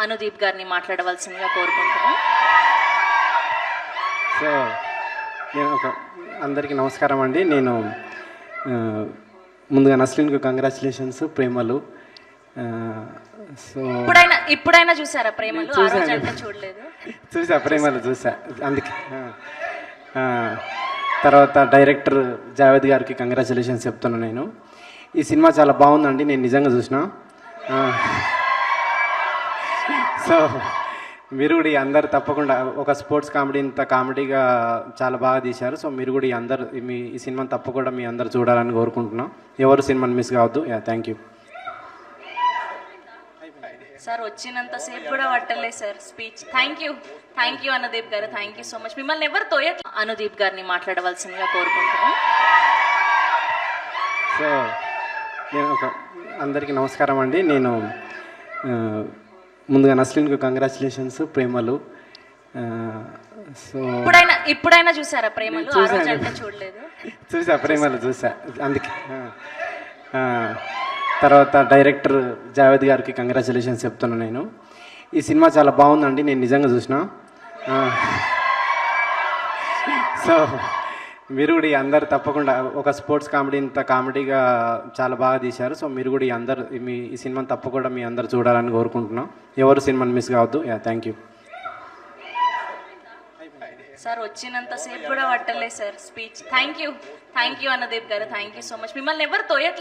అనుదీప్ గారిని మాట్లాడవలసిందిగా కోరుకుంటున్నాను. సో నేను అందరికీ నమస్కారం అండి. నేను ముందుగా నస్లీన్కు కంగ్రాచులేషన్స్. ప్రేమలు. సో ఇప్పుడైనా చూసారా ప్రేమలు? చూడలేదు. చూసా, ప్రేమలు చూసా. అందుకే తర్వాత డైరెక్టర్ జావేద్ గారికి కంగ్రాచులేషన్స్ చెప్తున్నాను. నేను ఈ సినిమా చాలా బాగుందండి, నేను నిజంగా చూసిన. సో మీరు కూడా అందరు తప్పకుండా ఒక స్పోర్ట్స్ కామెడీ ఇంత కామెడీగా చాలా బాగా తీశారు. సో మీరు కూడా ఈ సినిమాని తప్పకుండా మీ అందరు చూడాలని కోరుకుంటున్నాం. ఎవరు సినిమాని మిస్ కావద్దు. Thank you sir. వచ్చినంతసేపు కూడా పట్టలేదు sir speech. Thank you Anudeep గారు. Thank you so much. మిమ్మల్ని ఎవరు తోయట్లేదు. అనుదీప్ గారిని మాట్లాడవలసిందిగా కోరుకుంటున్నాను. సో నేను అందరికీ నమస్కారం అండి. నేను ముందుగా నస్లీన్కు కంగ్రాచులేషన్స్. ప్రేమలు. సో ఇప్పుడైనా చూసారా ప్రేమలు? చూడలేదు. చూసా, ప్రేమలు చూసా. అందుకే తర్వాత డైరెక్టర్ జావేద్ గారికి కంగ్రాచులేషన్స్ చెప్తున్నాను. నేను ఈ సినిమా చాలా బాగుందండి, నేను నిజంగా చూసిన. సో మీరు కూడా అందరు తప్పకుండా ఒక స్పోర్ట్స్ కామెడీ ఇంత కామెడీగా చాలా బాగా తీశారు. సో మీరు కూడా ఈ సినిమాని తప్పకుండా మీ అందరు చూడాలని కోరుకుంటున్నాం. ఎవరు సినిమాని మిస్ కావద్దు. Thank you sir. వచ్చినంతసేపు కూడా పట్టలేదు sir speech. Thank you Anudeep గారు. Thank you so much. మిమ్మల్ని ఎవరు తోయట్లేదు.